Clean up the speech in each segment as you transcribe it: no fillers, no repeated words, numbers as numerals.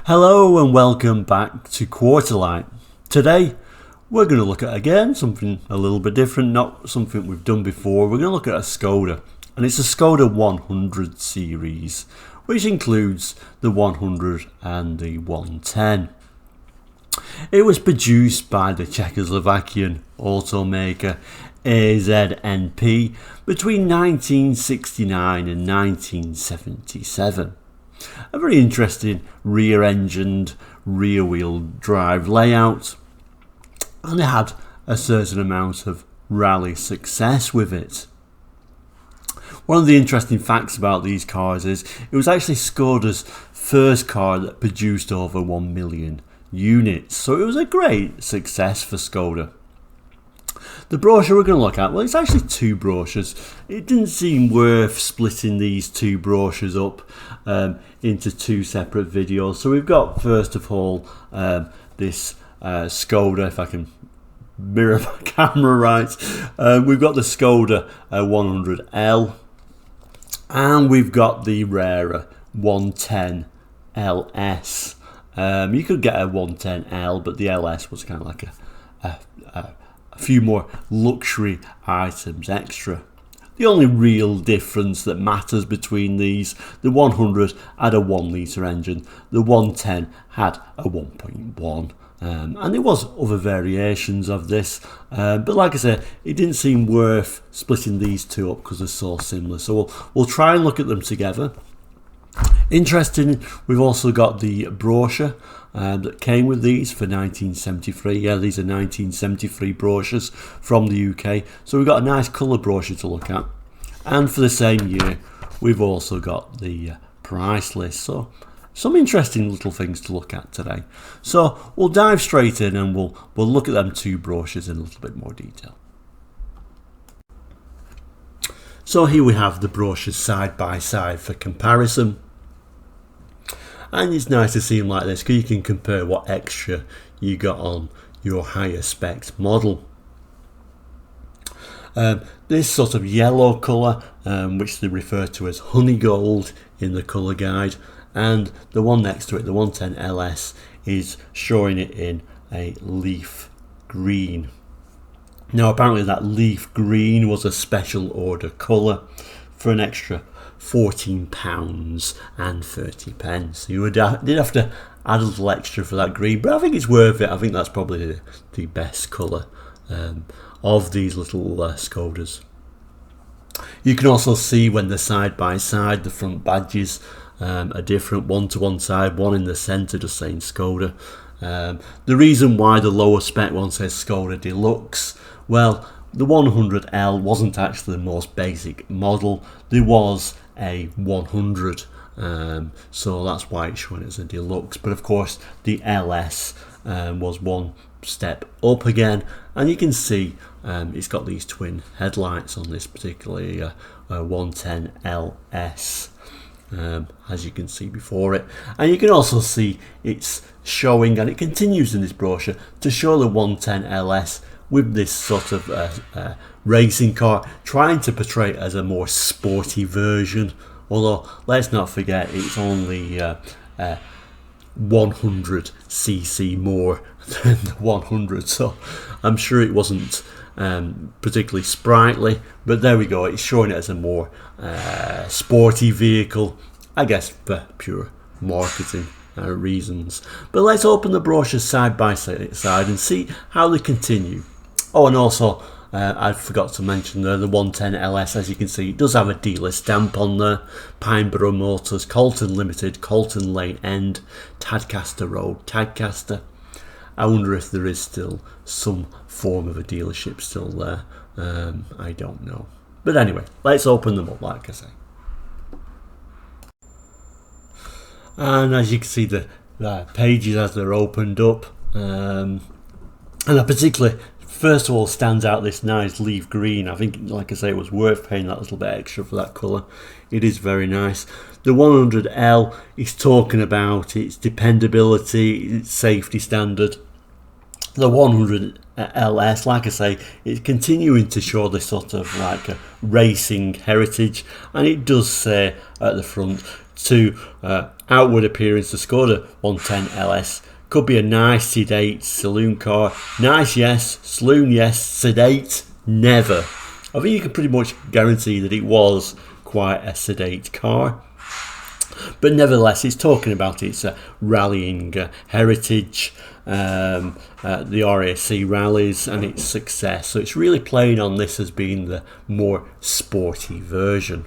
Hello and welcome back to Quarterlight. Today we're going to look at again something a little bit different, not something we've done before. We're going to look at a Skoda, and it's a Skoda 100 series, which includes the 100 and the 110. It was produced by the Czechoslovakian automaker AZNP between 1969 and 1977. A very interesting rear-engined, rear-wheel drive layout, and it had a certain amount of rally success with it. One of the interesting facts about these cars is it was actually Skoda's first car that produced over 1 million units, so it was a great success for Skoda. The brochure we're going to look at, well, it's actually two brochures. It didn't seem worth splitting these two brochures up into two separate videos. So we've got, first of all, this Skoda, if I can mirror my camera right. We've got the Skoda 100L, and we've got the rarer 110 LS. You could get a 110L, but the LS was kind of like a few more luxury items extra. The only real difference that matters between these, the 100 had a 1 litre engine, the 110 had a 1.1, and there was other variations of this, but like I said, it didn't seem worth splitting these two up because they're so similar, so we'll try and look at them together. Interesting, we've also got the brochure that came with these for 1973. Yeah, these are 1973 brochures from the UK. So we've got a nice colour brochure to look at. And for the same year, we've also got the price list. So some interesting little things to look at today. So we'll dive straight in and we'll look at them two brochures in a little bit more detail. So here we have the brochures side by side for comparison. And it's nice to see them like this because you can compare what extra you got on your higher specs model. This sort of yellow colour, which they refer to as honey gold in the colour guide, and the one next to it, the 110 LS, is showing it in a leaf green. Now apparently that leaf green was a special order colour for an extra £14 and 30p. So you did have to add a little extra for that green, but I think it's worth it. I think that's probably the best colour of these little Skodas. You can also see when they're side by side, the front badges are different, one to one side, one in the centre just saying Skoda. The reason why the lower spec one says Skoda Deluxe, well, the 100L wasn't actually the most basic model. There was a 100, so that's why it's showing it as a deluxe. But of course, the LS was one step up again, and you can see it's got these twin headlights on this particular 110 LS, as you can see before it. And you can also see it's showing, and it continues in this brochure to show the 110 LS with this sort of racing car, trying to portray it as a more sporty version. Although, let's not forget, it's only 100cc more than the 100, so I'm sure it wasn't particularly sprightly, but there we go, it's showing it as a more sporty vehicle, I guess for pure marketing reasons. But let's open the brochures side by side and see how they continue. Oh, and also, I forgot to mention there, the 110 LS, as you can see, it does have a dealer stamp on there. Pineborough Motors, Colton Limited, Colton Lane End, Tadcaster Road, Tadcaster. I wonder if there is still some form of a dealership still there. I don't know. But anyway, let's open them up, like I say. And as you can see, the pages as they're opened up, and I particularly, first of all, stands out this nice leaf green. I think, like I say, it was worth paying that little bit extra for that colour. It is very nice. The 100L is talking about its dependability, its safety standard. The 100 LS. Like I say, it's continuing to show this sort of like a racing heritage, and it does say at the front to outward appearance the Skoda 110 LS could be a nice sedate saloon car. Nice, yes. Saloon, yes. Sedate, never. I think you can pretty much guarantee that it was quite a sedate car. But nevertheless, it's talking about its rallying heritage, the RAC rallies, and its success. So it's really playing on this as being the more sporty version.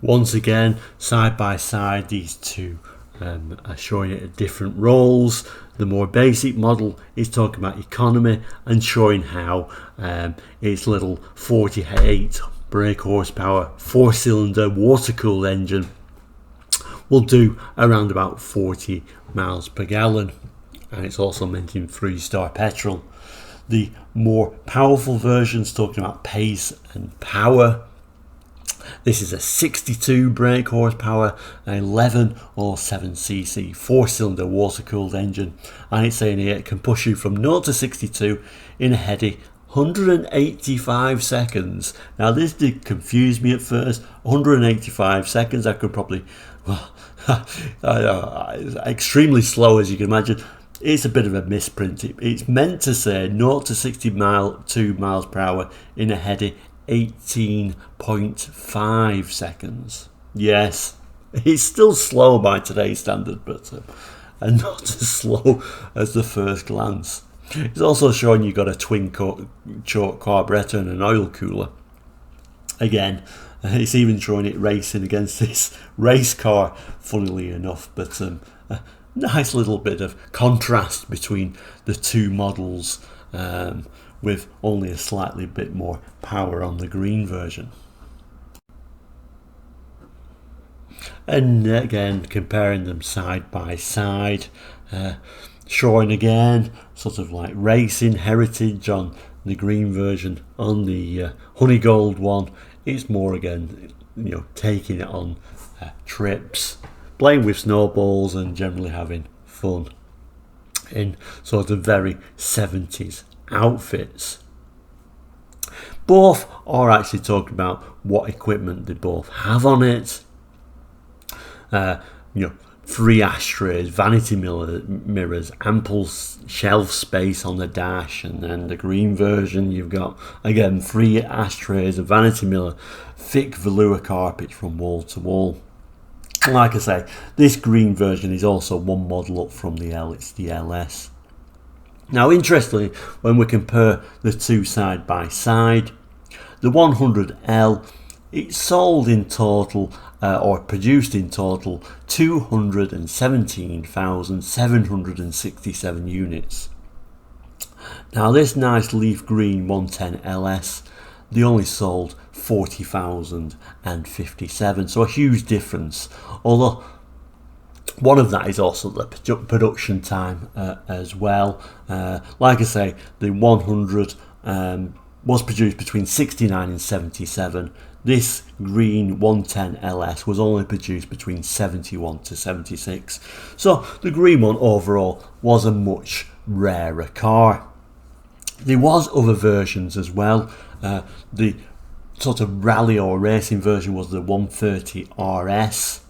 Once again, side by side, these two are showing it at different roles. The more basic model is talking about economy and showing how its little 48 brake horsepower 4-cylinder water-cooled engine will do around about 40 miles per gallon, and it's also mentioned 3-star petrol. The more powerful versions talking about pace and power. This is a 62 brake horsepower, an 1107cc 4-cylinder water-cooled engine, and it's saying here it can push you from 0 to 62 in a heady 185 seconds. Now this did confuse me at first. 185 seconds, I could probably, extremely slow as you can imagine. It's a bit of a misprint. It's meant to say 0 to 62 miles per hour in a heady 18.5 seconds. Yes, it's still slow by today's standard, but not as slow as the first glance. It's also showing you've got a twin choke carburetor and an oil cooler. Again, it's even showing it racing against this race car, funnily enough, but a nice little bit of contrast between the two models, with only a slightly bit more power on the green version. And again, comparing them side by side, showing again sort of like racing heritage on the green version. On the honey gold one, it's more again, taking it on trips, playing with snowballs and generally having fun in sort of very 70s outfits. Both are actually talking about what equipment they both have on it. 3 ashtrays, vanity mirrors, ample shelf space on the dash, and then the green version you've got again 3 ashtrays, a vanity mirror, thick velour carpet from wall to wall. Like I say, this green version is also one model up from the L, it's the LS. Now interestingly, when we compare the two side by side, the 100L, it sold in total or produced in total 217,767 units. Now this nice leaf green 110 LS, they only sold 40,057, so a huge difference, although one of that is also the production time as well. Like I say, the 100 was produced between 69 and 77. This green 110 LS was only produced between 71 to 76. So the green one overall was a much rarer car. There was other versions as well. The sort of rally or racing version was the 130 RS.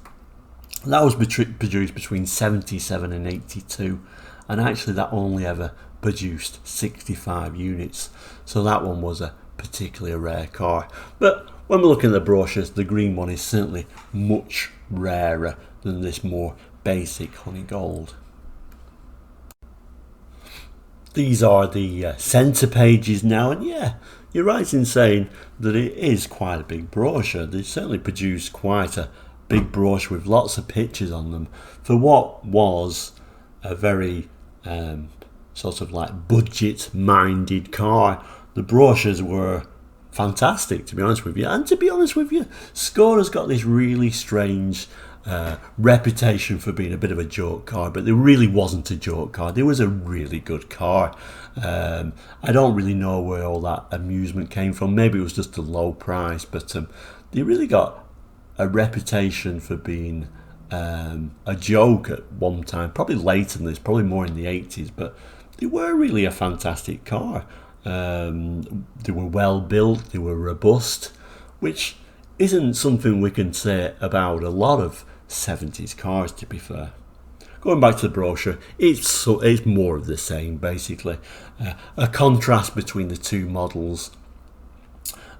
That was produced between 77 and 82, and actually that only ever produced 65 units, so that one was a particularly rare car. But when we're looking at the brochures, the green one is certainly much rarer than this more basic honey gold. These are the centre pages now, and yeah, you're right in saying that it is quite a big brochure. They certainly produced quite a big brochure with lots of pictures on them for what was a very sort of like budget minded car. The brochures were fantastic, to be honest with you, and to be honest with you, Skoda's got this really strange reputation for being a bit of a joke car, but there really wasn't a joke car. There was a really good car. I don't really know where all that amusement came from. Maybe it was just a low price, but they really got a reputation for being a joke at one time, probably later than this, probably more in the 80s, but they were really a fantastic car. They were well built, they were robust, which isn't something we can say about a lot of 70s cars, to be fair. Going back to the brochure, it's more of the same, basically. A contrast between the two models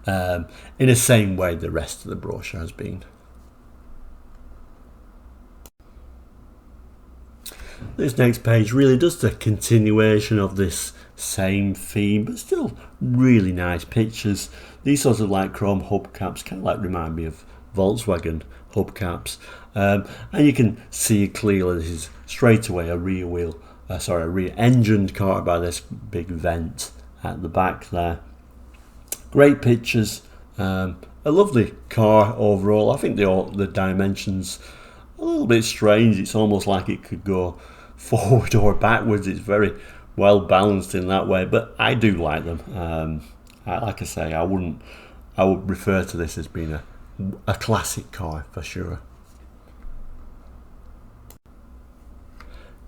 in the same way the rest of the brochure has been. This next page really does the continuation of this same theme, but still really nice pictures. These sorts of like chrome hubcaps kind of like remind me of Volkswagen hubcaps, and you can see clearly this is straight away a rear engined car by this big vent at the back there. Great pictures, a lovely car overall. I think the dimensions a little bit strange. It's almost like it could go forward or backwards. It's very well balanced in that way, but I do like them. Like I say, I would refer to this as being a classic car for sure.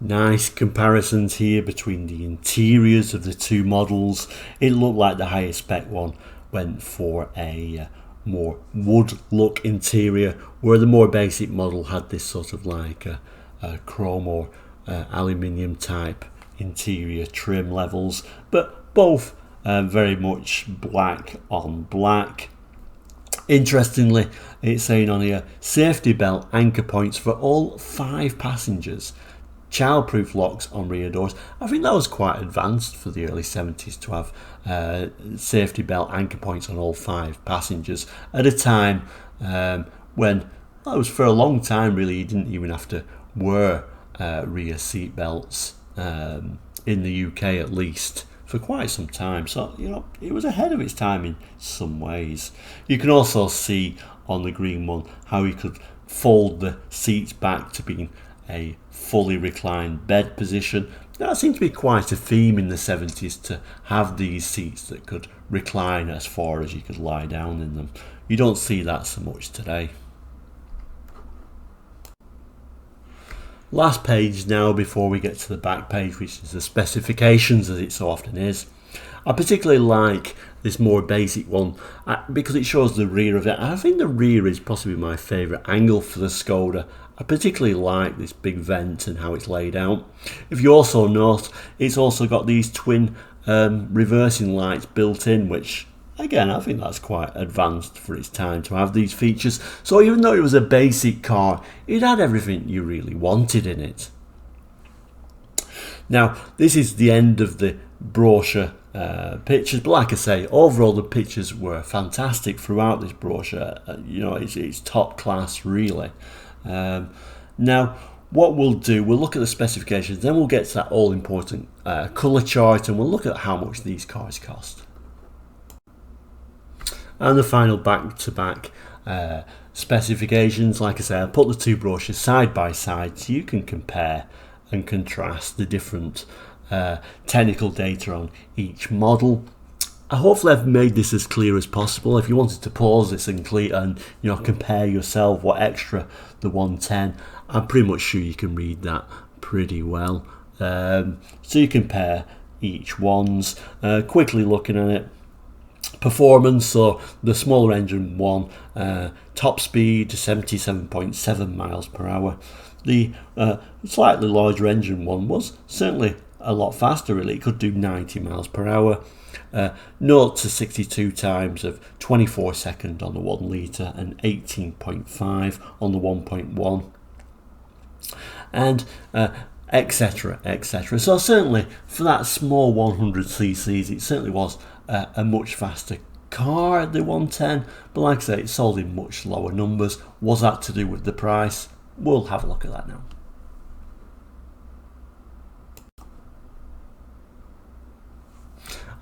Nice comparisons here between the interiors of the two models. It looked like the higher spec one went for a more wood look interior, where the more basic model had this sort of like a chrome or aluminium type interior trim levels, but both very much black on black. Interestingly, it's saying on here safety belt anchor points for all 5 passengers, childproof locks on rear doors. I think that was quite advanced for the early 70s to have safety belt anchor points on all 5 passengers at a time when that was for a long time really. You didn't even have to wear rear seat belts in the UK, at least for quite some time. So it was ahead of its time in some ways. You can also see on the green one how you could fold the seats back to being a fully reclined bed position. That seemed to be quite a theme in the 70s, to have these seats that could recline as far as you could lie down in them. You don't see that so much today. Last page now before we get to the back page, which is the specifications, as it so often is. I particularly like this more basic one because it shows the rear of it. I think the rear is possibly my favourite angle for the Skoda. I particularly like this big vent and how it's laid out. If you also note, it's also got these twin reversing lights built in, which again, I think that's quite advanced for its time to have these features. So even though it was a basic car, it had everything you really wanted in it. Now, this is the end of the brochure pictures, but like I say, overall the pictures were fantastic throughout this brochure. It's top class really. Now, what we'll do, we'll look at the specifications, then we'll get to that all important colour chart, and we'll look at how much these cars cost. And the final back-to-back specifications. Like I say, I'll put the two brochures side by side so you can compare and contrast the different technical data on each model. Hopefully I've made this as clear as possible. If you wanted to pause this and compare yourself what extra the 110, I'm pretty much sure you can read that pretty well. So you compare each one's, quickly looking at it. Performance, so the smaller engine one, top speed 77.7 miles per hour. The slightly larger engine one was certainly a lot faster really. It could do 90 miles per hour. 0 to 62 times of 24 seconds on the 1 litre and 18.5 on the 1.1, and etc, etc. So certainly for that small 100cc's, it certainly was a much faster car, the 110, but like I say, it sold in much lower numbers. Was that to do with the price? We'll have a look at that now.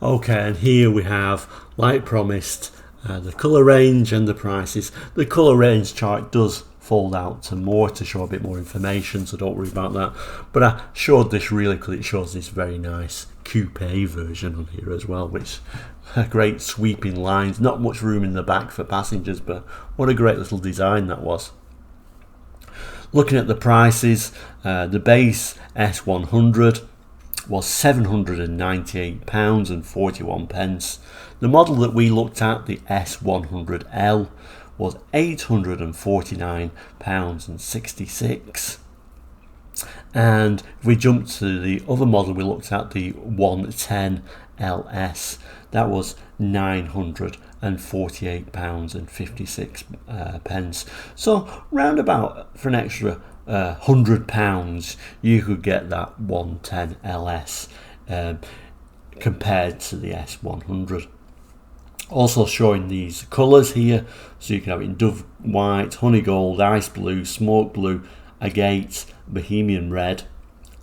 Okay, and here we have, like promised, the colour range and the prices. The colour range chart does fold out to more to show a bit more information, so don't worry about that. But I showed this really because it shows this very nice coupe version on here as well, which great sweeping lines, not much room in the back for passengers, but what a great little design that was. Looking at the prices, the base S100 was £798.41. The model that we looked at, the S100L, was £849.66. And if we jump to the other model we looked at, the 110 LS, that was £948.56. So round about for an extra £100 you could get that 110 LS compared to the S100. Also showing these colours here, so you can have it in dove white, honey gold, ice blue, smoke blue, agate, bohemian red,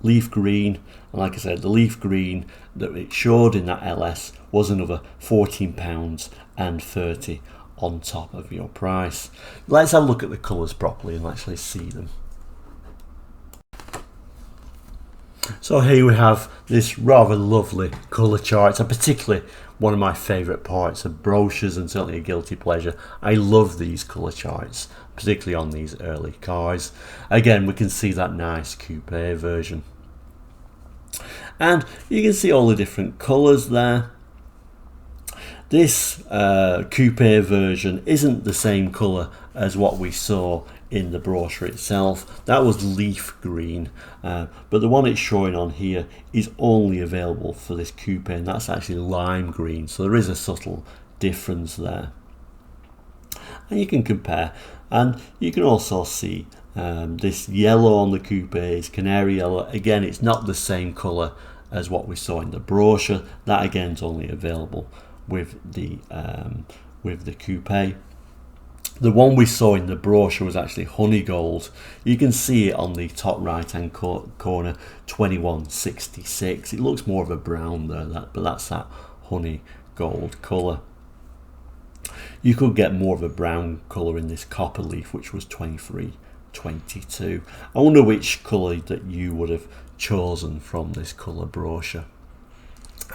leaf green, and like I said, the leaf green that it showed in that LS was another £14.30 on top of your price. Let's have a look at the colours properly and actually see them. So here we have this rather lovely colour chart, and particularly one of my favourite parts of brochures, and certainly a guilty pleasure. I love these colour charts, particularly on these early cars. Again, we can see that nice coupe version, and you can see all the different colours there. This coupe version isn't the same colour as what we saw in the brochure itself. That was leaf green, but the one it's showing on here is only available for this coupe, and that's actually lime green, so there is a subtle difference there. And you can compare, and you can also see this yellow on the coupe is canary yellow. Again, it's not the same colour as what we saw in the brochure. That again is only available with the coupe. The one we saw in the brochure was actually honey gold. You can see it on the top right hand corner, 2166. It looks more of a brown there, but that's that honey gold colour. You could get more of a brown colour in this copper leaf, which was 2322. I wonder which colour that you would have chosen from this colour brochure.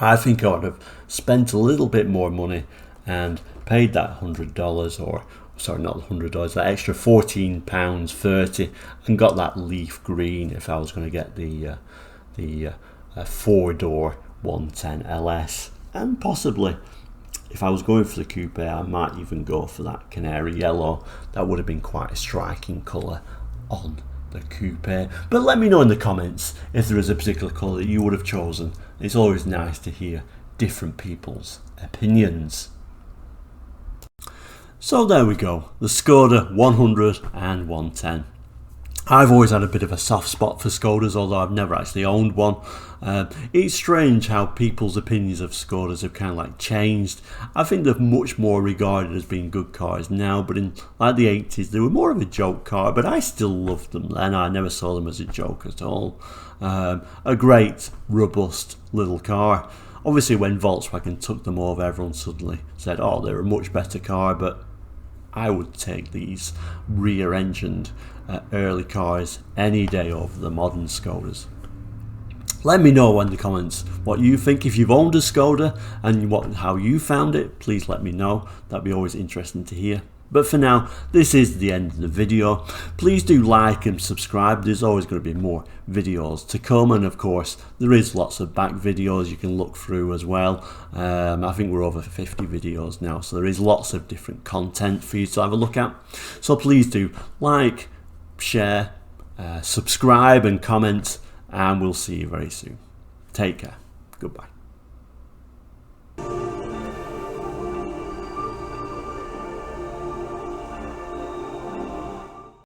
I think I would have spent a little bit more money and paid that $100, or sorry, not $100, that extra £14.30, and got that leaf green if I was going to get the 4-door 110 LS. And possibly, if I was going for the coupe, I might even go for that canary yellow. That would have been quite a striking colour on the coupe. But let me know in the comments if there is a particular colour that you would have chosen. It's always nice to hear different people's opinions. So there we go, the Skoda 100 and 110. I've always had a bit of a soft spot for Skodas, although I've never actually owned one. It's strange how people's opinions of Skodas have kind of like changed. I think they're much more regarded as being good cars now, but in like the 80s they were more of a joke car, but I still loved them then. I never saw them as a joke at all. A great, robust little car. Obviously when Volkswagen took them over, everyone suddenly said, oh, they're a much better car, but I would take these rear-engined early cars any day over the modern Skodas. Let me know in the comments what you think. If you've owned a Skoda and how you found it, please let me know. That'd be always interesting to hear. But for now, this is the end of the video. Please do like and subscribe. There's always going to be more videos to come, and of course there is lots of back videos you can look through as well. I think we're over 50 videos now, so there is lots of different content for you to have a look at. So please do like, share, subscribe and comment, and we'll see you very soon. Take care. Goodbye.